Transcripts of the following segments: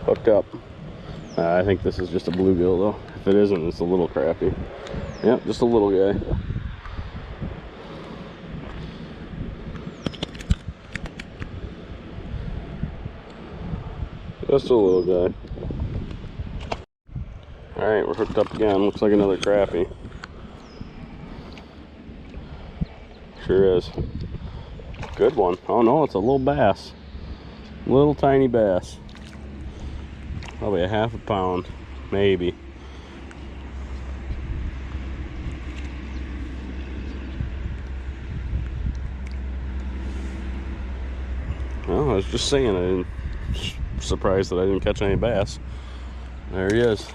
Hooked up. I think this is just a bluegill though. If it isn't, it's a little crappy. Yep, just a little guy. Just a little guy. Alright, we're hooked up again. Looks like another crappie. Sure is. Good one. Oh no, it's a little bass. Little tiny bass. Probably a half a pound, maybe. Well, I was just saying, I'm surprised that I didn't catch any bass. There he is.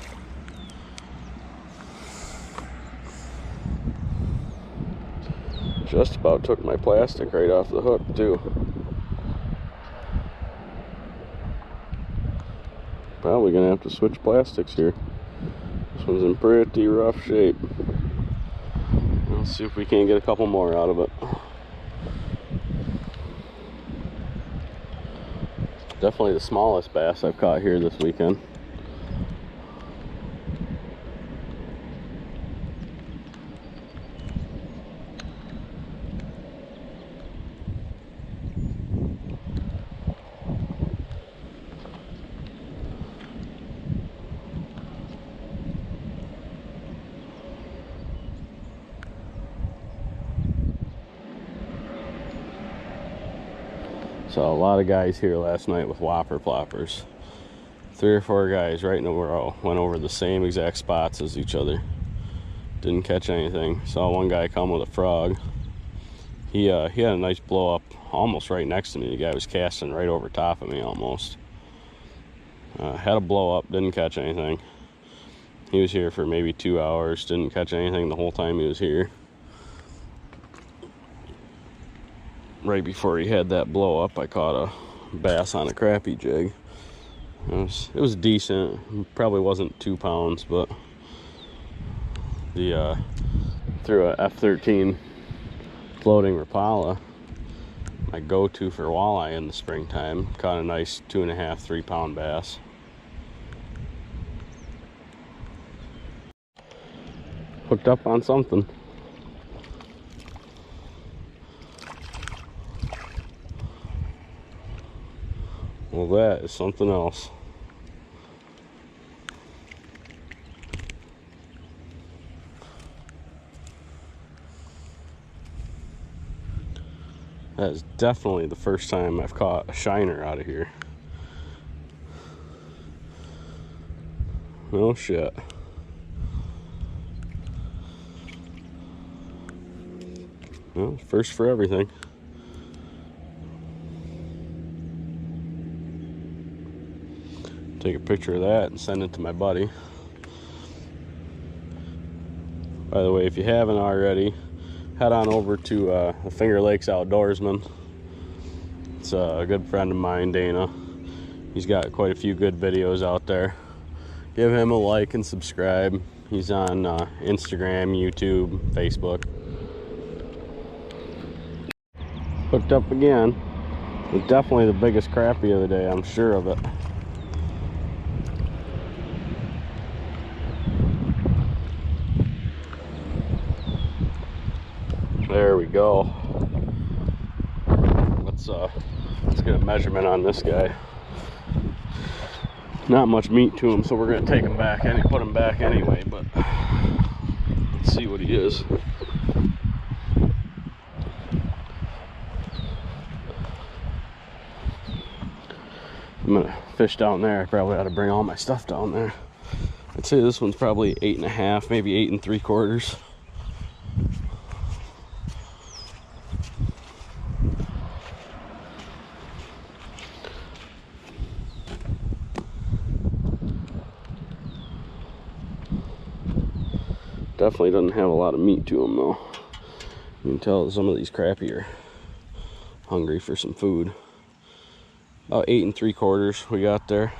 Just about took my plastic right off the hook, too. Probably gonna have to switch plastics here. This one's in pretty rough shape. Let's see if we can't get a couple more out of it. Definitely the smallest bass I've caught here this weekend. So a lot of guys here last night with whopper ploppers. 3 or 4 guys right in a row went over the same exact spots as each other. Didn't catch anything. Saw one guy come with a frog. He had a nice blow up almost right next to me. The guy was casting right over top of me almost. Had a blow up, didn't catch anything. He was here for maybe 2 hours, didn't catch anything the whole time he was here. Right before he had that blow up, I caught a bass on a crappie jig. It was decent. It probably wasn't 2 pounds, but through a F13 floating Rapala, my go-to for walleye in the springtime, caught a nice 2.5, 3 pound bass. Hooked up on something. Well, that is something else. That is definitely the first time I've caught a shiner out of here. No shit. Well, first for everything. Take a picture of that and send it to my buddy. By the way, if you haven't already, head on over to the Finger Lakes Outdoorsman. It's a good friend of mine, Dana. He's got quite a few good videos out there. Give him a like and subscribe. He's on Instagram, YouTube, Facebook. Hooked up again. It's definitely the biggest crappie of the day, I'm sure of it. There we go. Let's get a measurement on this guy. Not much meat to him, so we're gonna take him back and put him back anyway, but let's see what he is. I'm gonna fish down there. I probably ought to bring all my stuff down there. I'd say this one's probably 8.5, maybe 8 3/4. Definitely doesn't have a lot of meat to them though. You can tell some of these crappie are hungry for some food. About 8 3/4 we got there.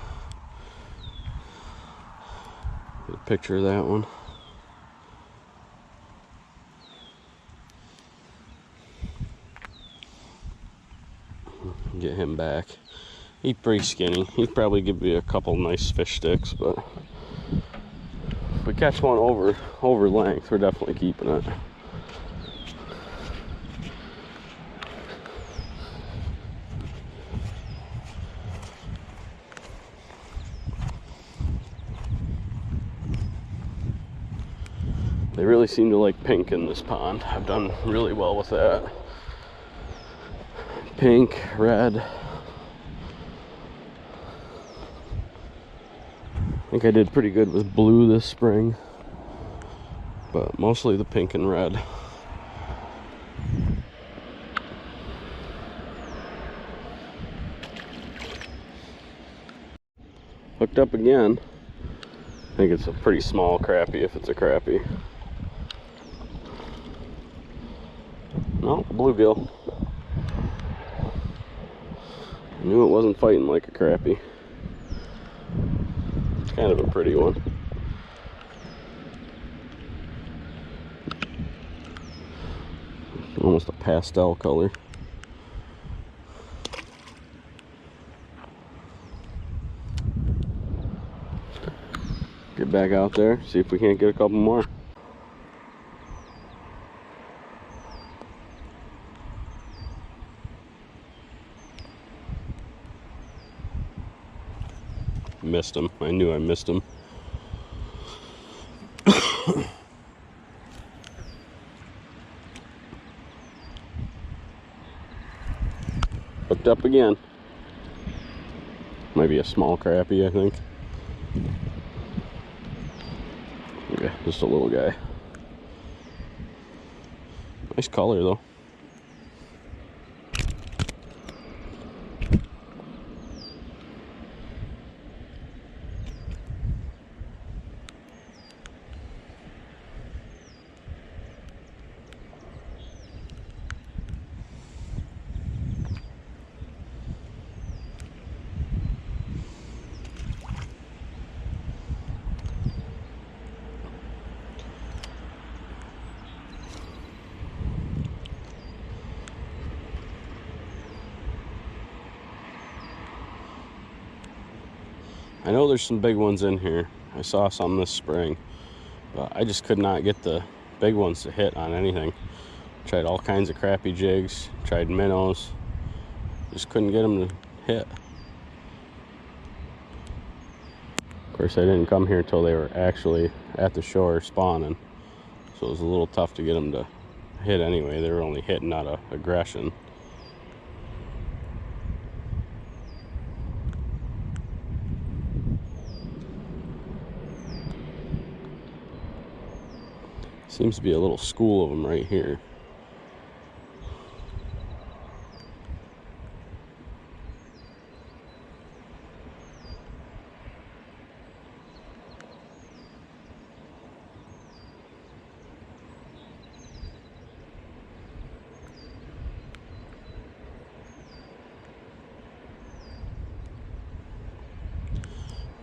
Get a picture of that one. Get him back. He's pretty skinny. He'd probably give me a couple nice fish sticks, but if we catch one over length, we're definitely keeping it. They really seem to like pink in this pond. I've done really well with that. Pink, red. I think I did pretty good with blue this spring, but mostly the pink and red. Hooked up again. I think it's a pretty small crappie if it's a crappie. No, bluegill. I knew it wasn't fighting like a crappie. It's kind of a pretty one. Almost a pastel color. Get back out there, see if we can't get a couple more. Missed him. I knew I missed him. Hooked up again. Might be a small crappie, I think. Okay, just a little guy. Nice color though. I know there's some big ones in here. I saw some this spring, but I just could not get the big ones to hit on anything. Tried all kinds of crappie jigs, tried minnows, just couldn't get them to hit. Of course, I didn't come here until they were actually at the shore spawning, so it was a little tough to get them to hit anyway. They were only hitting out of aggression. Seems to be a little school of them right here.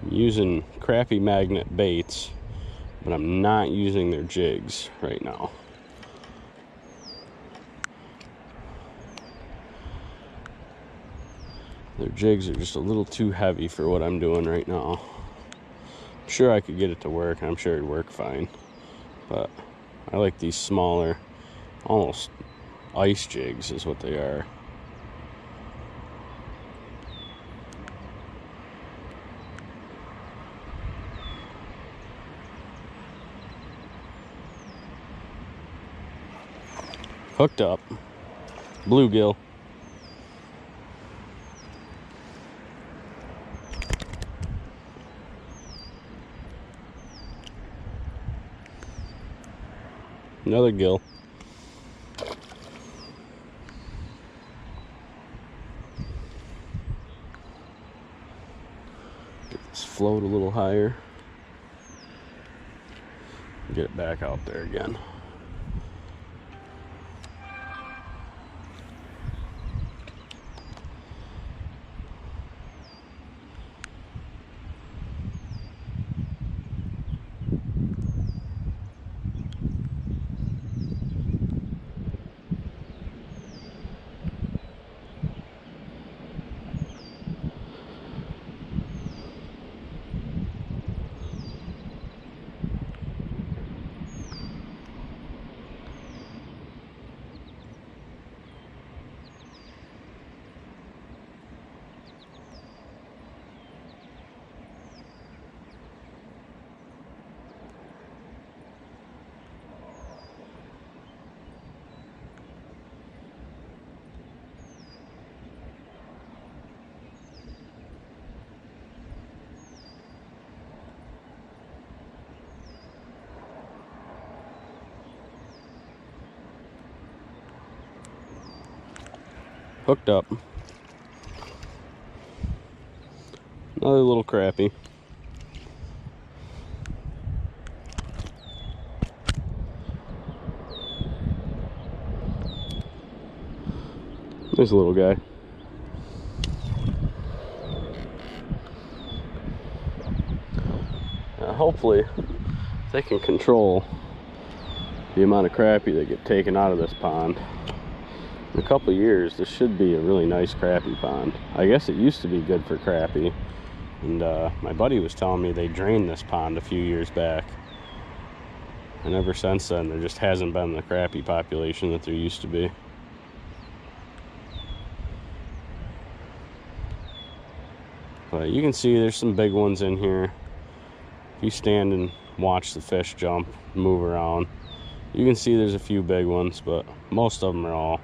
I'm using crappie magnet baits, but I'm not using their jigs right now. Their jigs are just a little too heavy for what I'm doing right now. I'm sure I could get it to work, and I'm sure it'd work fine, but I like these smaller, almost ice jigs is what they are. Hooked up, bluegill. Another gill. Get this float a little higher. Get it back out there again. Hooked up. Another little crappie. There's a little guy. Hopefully they can control the amount of crappie that get taken out of this pond. In a couple of years, this should be a really nice crappie pond. I guess it used to be good for crappie, and my buddy was telling me they drained this pond a few years back, and ever since then there just hasn't been the crappie population that there used to be. But you can see there's some big ones in here. If you stand and watch the fish jump, move around, you can see there's a few big ones, but most of them are all,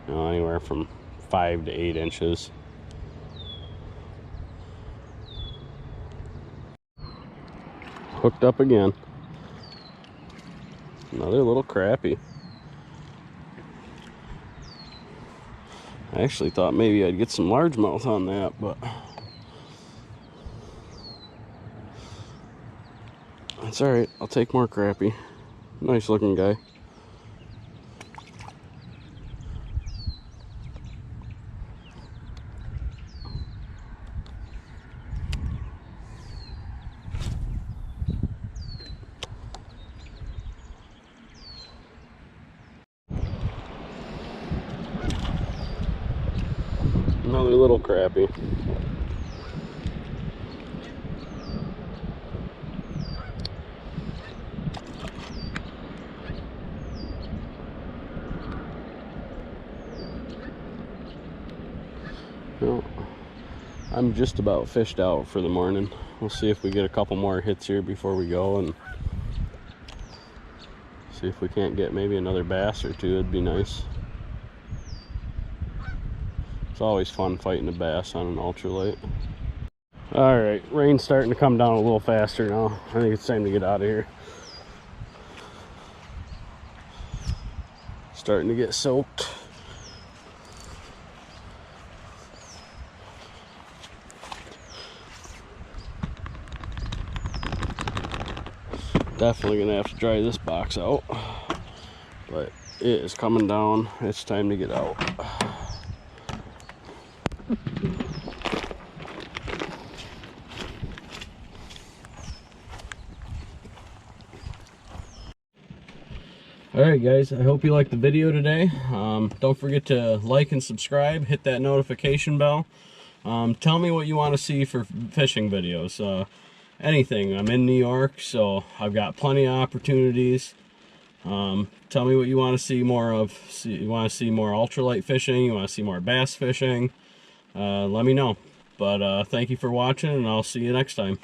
you know, anywhere from 5 to 8 inches. Hooked up again. Another little crappie. I actually thought maybe I'd get some largemouth on that, but that's all right. I'll take more crappie. Nice looking guy. Another little crappie. Well, I'm just about fished out for the morning. We'll see if we get a couple more hits here before we go, and see if we can't get maybe another bass or two. It'd be nice. It's always fun fighting a bass on an ultralight. All right, rain's starting to come down a little faster now. I think it's time to get out of here. Starting to get soaked. Definitely gonna have to dry this box out, but it is coming down. It's time to get out. Alright guys, I hope you liked the video today. Don't forget to like and subscribe, hit that notification bell. Tell me what you want to see for fishing videos. Anything. I'm in New York, so I've got plenty of opportunities. Tell me what you want to see more of. You want to see more ultralight fishing, you want to see more bass fishing, let me know. But thank you for watching, and I'll see you next time.